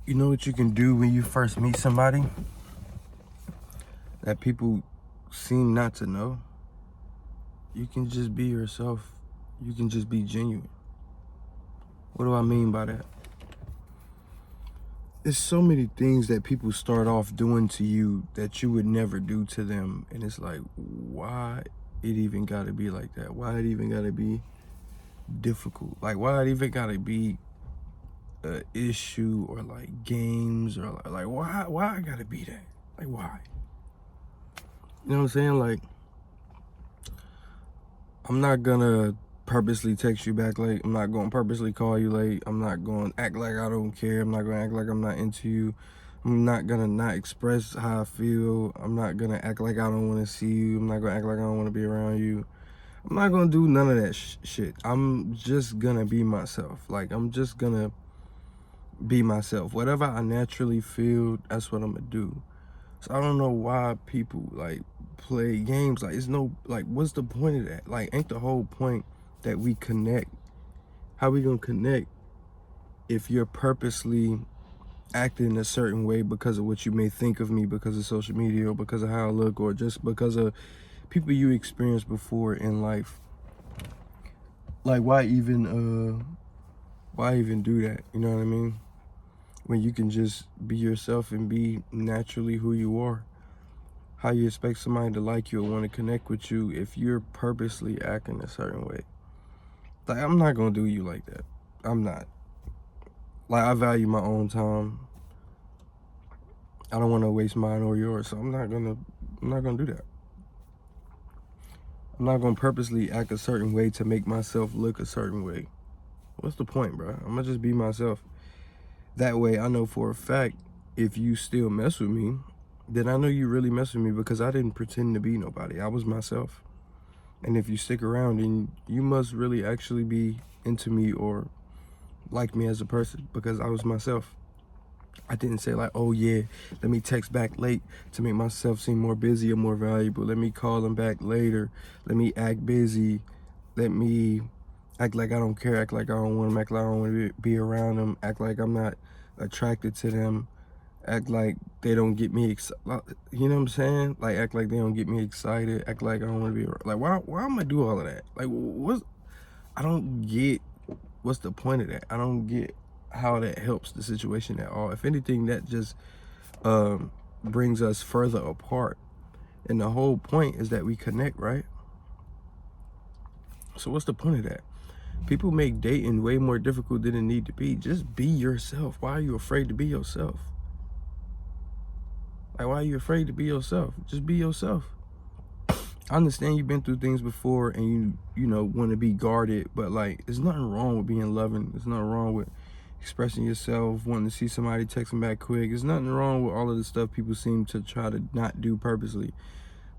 You know what you can do when you first meet somebody that people seem not to know? You can just be yourself. You can just be genuine. What do I mean by that? There's so many things that people start off doing to you that you would never do to them. And it's like, why it even gotta be like that? Why it even gotta be difficult? Like, why it even gotta be a issue or like games or like why I gotta be that? Like, why? You know what I'm saying? Like, I'm not gonna purposely text you back late. I'm not gonna purposely call you late. I'm not gonna act like I don't care. I'm not gonna act like I'm not into you. I'm not gonna not express how I feel. I'm not gonna act like I don't wanna see you. I'm not gonna act like I don't wanna be around you. I'm not gonna do none of that shit. I'm just gonna be myself. Like, I'm just gonna be myself. Whatever I naturally feel, that's what I'm gonna do. So I don't know why people like play games. Like, it's no, like, what's the point of that? Like, ain't the whole point that we connect? How we gonna connect if you're purposely acting a certain way because of what you may think of me, because of social media, or because of how I look, or just because of people you experienced before in life? Like, why even do that? You know what I mean? When you can just be yourself and be naturally who you are. How you expect somebody to like you or want to connect with you if you're purposely acting a certain way? Like, I'm not gonna do you like that. I'm not. Like, I value my own time. I don't want to waste mine or yours, so I'm not gonna do that. I'm not gonna purposely act a certain way to make myself look a certain way. What's the point, bro? I'm gonna just be myself. That way, I know for a fact if you still mess with me, then I know you really mess with me because I didn't pretend to be nobody. I was myself. And if you stick around, then you must really actually be into me or like me as a person, because I was myself. I didn't say like, oh yeah, let me text back late to make myself seem more busy or more valuable. Let me call them back later. Let me act busy. Let me act like I don't care, act like I don't want them, act like I don't want to be around them, act like I'm not attracted to them, act like they don't get me excited. You know what I'm saying? Like, act like they don't get me excited, act like I don't want to be like, why am I do all of that? Like, what's, I don't get what's the point of that. I don't get how that helps the situation at all. If anything, that just brings us further apart. And the whole point is that we connect, right? So what's the point of that? People make dating way more difficult than it need to be. Just be yourself. Why are you afraid to be yourself? Like, why are you afraid to be yourself? Just be yourself. I understand you've been through things before and you know, want to be guarded, but like, there's nothing wrong with being loving. There's nothing wrong with expressing yourself, wanting to see somebody, texting back quick. There's nothing wrong with all of the stuff people seem to try to not do purposely.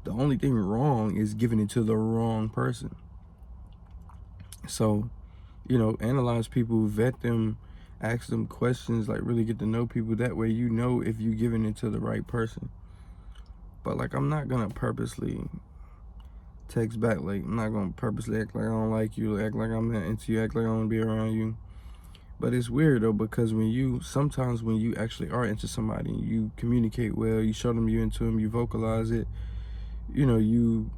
The only thing wrong is giving it to the wrong person. So, you know, analyze people, vet them, ask them questions, like really get to know people. That way you know if you're giving it to the right person. But like, I'm not gonna purposely text back late. I'm not gonna purposely act like I don't like you, act like I'm not into you, act like I don't wanna be around you. But it's weird though, because sometimes when you actually are into somebody, you communicate well, you show them you're into them, you vocalize it, you know, you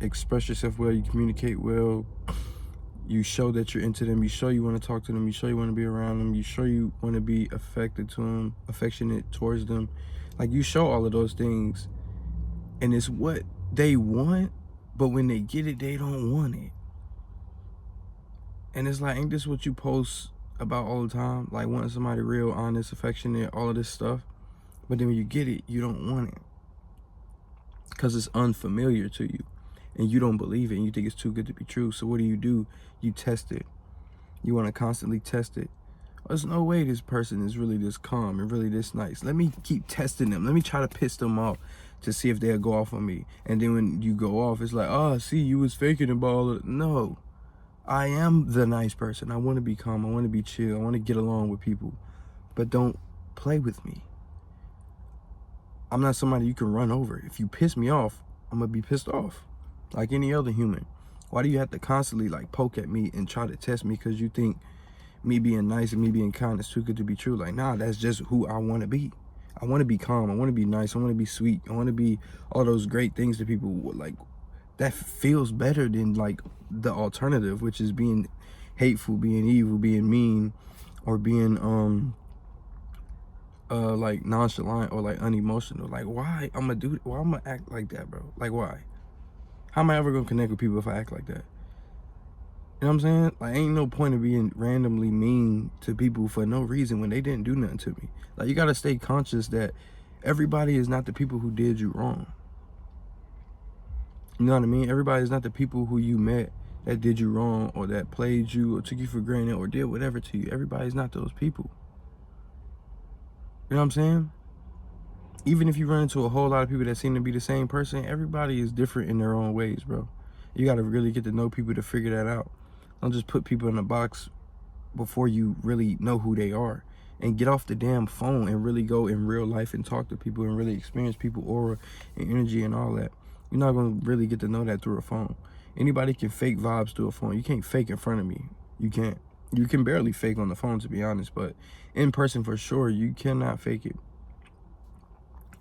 express yourself well, you communicate well, you show that you're into them, you show you want to talk to them, you show you want to be around them, you show you want to be affected to them, affectionate towards them. Like, you show all of those things, and it's what they want, but when they get it, they don't want it. And it's like, ain't this what you post about all the time? Like, wanting somebody real, honest, affectionate, all of this stuff. But then when you get it, you don't want it because it's unfamiliar to you and you don't believe it and you think it's too good to be true. So what do? You test it. You want to constantly test it. There's no way this person is really this calm and really this nice. Let me keep testing them. Let me try to piss them off to see if they'll go off on me. And then when you go off, it's like, oh, see, you was faking about all of it. No. I am the nice person. I want to be calm. I want to be chill. I want to get along with people. But don't play with me. I'm not somebody you can run over. If you piss me off, I'm going to be pissed off like any other human. Why do you have to constantly like poke at me and try to test me because you think me being nice and me being kind is too good to be true. Like, nah, that's just who I want to be. I want to be calm. I want to be nice. I want to be sweet. I want to be all those great things that people like. That feels better than like the alternative, which is being hateful, being evil, being mean, or being like nonchalant or like unemotional. Like, why I'm gonna do? Why I'm gonna act like that, bro? Like, why? How am I ever gonna connect with people if I act like that? You know what I'm saying? Like, ain't no point of being randomly mean to people for no reason when they didn't do nothing to me. Like, you gotta stay conscious that everybody is not the people who did you wrong. You know what I mean? Everybody is not the people who you met that did you wrong or that played you or took you for granted or did whatever to you. Everybody's not those people. You know what I'm saying? Even if you run into a whole lot of people that seem to be the same person, everybody is different in their own ways, bro. You gotta really get to know people to figure that out. Don't just put people in a box before you really know who they are. And get off the damn phone and really go in real life and talk to people and really experience people aura and energy and all that. You're not gonna really get to know that through a phone. Anybody can fake vibes through a phone. You can't fake in front of me. You can't. You can barely fake on the phone, to be honest, but in person for sure, you cannot fake it.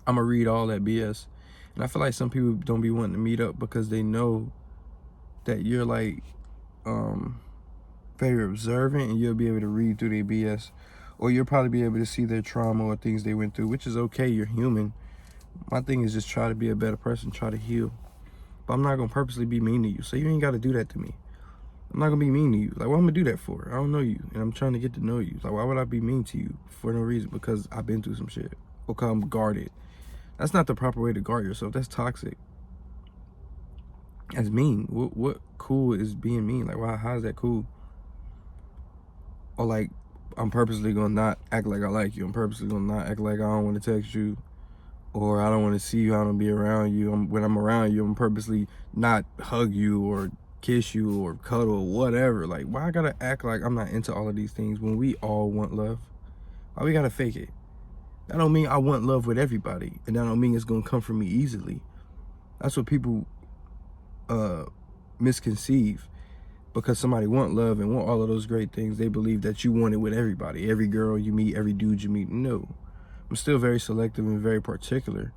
I'm gonna read all that BS. And I feel like some people don't be wanting to meet up because they know that you're like very observant and you'll be able to read through their BS, or you'll probably be able to see their trauma or things they went through, which is okay. You're human. My thing is just try to be a better person, try to heal. But I'm not gonna purposely be mean to you, so you ain't gotta do that to me. I'm not gonna be mean to you. Like, what I'm gonna do that for? I don't know you, and I'm trying to get to know you. Like, why would I be mean to you for no reason? Because I've been through some shit, or because I'm guarded. That's not the proper way to guard yourself. That's toxic. That's mean. What cool is being mean? Like, why? How is that cool? Or like, I'm purposely gonna not act like I like you. I'm purposely gonna not act like I don't want to text you, or I don't want to see you. I don't be around you. When I'm around you, I'm purposely not hug you or kiss you or cuddle or whatever. Like, why I gotta act like I'm not into all of these things when we all want love? Why we gotta fake it? That don't mean I want love with everybody, and that don't mean it's gonna come from me easily. That's what people misconceive. Because somebody want love and want all of those great things, they believe that you want it with everybody, every girl you meet, every dude you meet. No, I'm still very selective and very particular.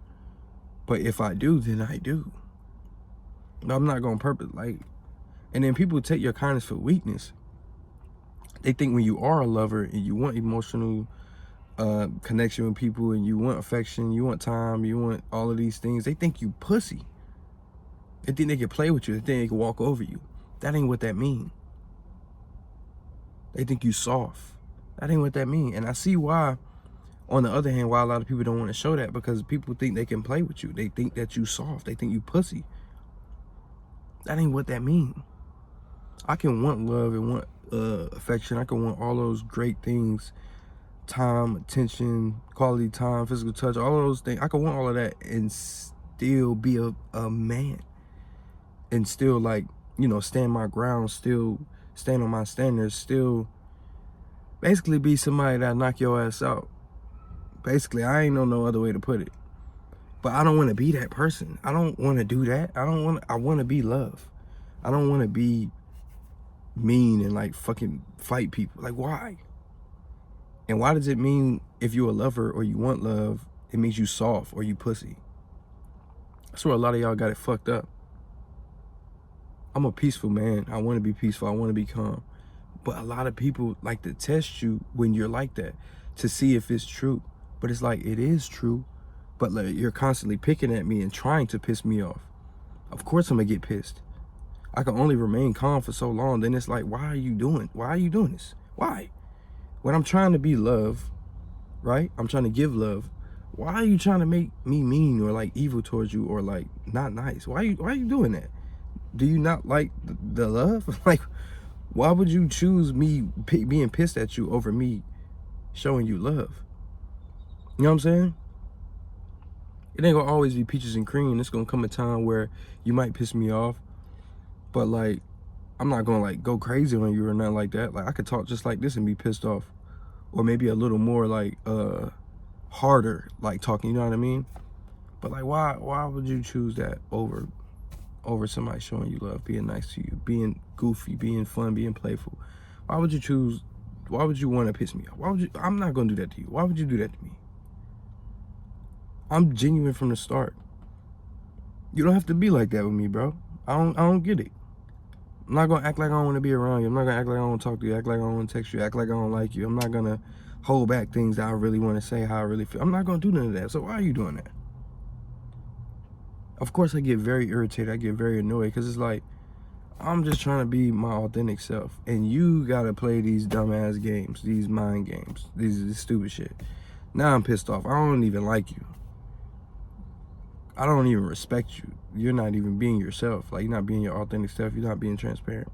But if I do, then I do. No, I'm not gonna purpose like. And then people take your kindness for weakness. They think when you are a lover and you want emotional connection with people and you want affection, you want time, you want all of these things, they think you pussy. They think they can play with you. They think they can walk over you. That ain't what that mean. They think you soft. That ain't what that mean. And I see why, on the other hand, why a lot of people don't want to show that, because people think they can play with you. They think that you soft. They think you pussy. That ain't what that mean. I can want love and want affection. I can want all those great things, time, attention, quality time, physical touch, all of those things. I can want all of that and still be a man, and still, like, you know, stand my ground, still stand on my standards, still basically be somebody that knock your ass out. Basically, I ain't know no other way to put it. But I don't want to be that person. I don't want to do that. I want to be love. I don't want to be mean and like fucking fight people. Like, why? And why does it mean if you're a lover or you want love, it means you soft or you pussy? That's where a lot of y'all got it fucked up. I'm a peaceful man. I want to be peaceful. I want to be calm. But a lot of people like to test you when you're like that to see if it's true. But it's like, it is true. But like, you're constantly picking at me and trying to piss me off. Of course I'm going to get pissed. I can only remain calm for so long. Then it's like, why are you doing this? Why? When I'm trying to be love, right? I'm trying to give love. Why are you trying to make me mean or like evil towards you or like not nice? Why are you doing that? Do you not like the love? Like, why would you choose me being pissed at you over me showing you love? You know what I'm saying? It ain't gonna always be peaches and cream. It's gonna come a time where you might piss me off, but like, I'm not gonna like go crazy on you or nothing like that. Like, I could talk just like this and be pissed off, or maybe a little more like harder, like talking. You know what I mean? But like, why would you choose that over somebody showing you love, being nice to you, being goofy, being fun, being playful? Why would you choose Why would you want to piss me off? Why would you? I'm not gonna do that to you. Why would you do that to me? I'm genuine from the start. You don't have to be like that with me, bro. I don't get it. I'm not gonna act like I don't want to be around you. I'm not gonna act like I don't want to talk to you. Act like I don't want to text you. Act like I don't like you. I'm not gonna hold back things that I really want to say, how I really feel. I'm not gonna do none of that. So why are you doing that? Of course, I get very irritated. I get very annoyed because it's like, I'm just trying to be my authentic self, and you gotta play these dumbass games, these mind games, this stupid shit. Now I'm pissed off. I don't even like you. I don't even respect you. You're not even being yourself. Like, you're not being your authentic self. You're not being transparent.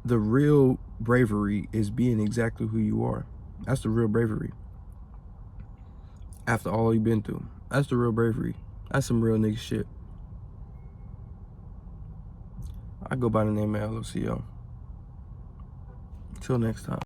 The real bravery is being exactly who you are. That's the real bravery. After all you've been through, that's the real bravery. That's some real nigga shit. I go by the name of LOCO. Till next time.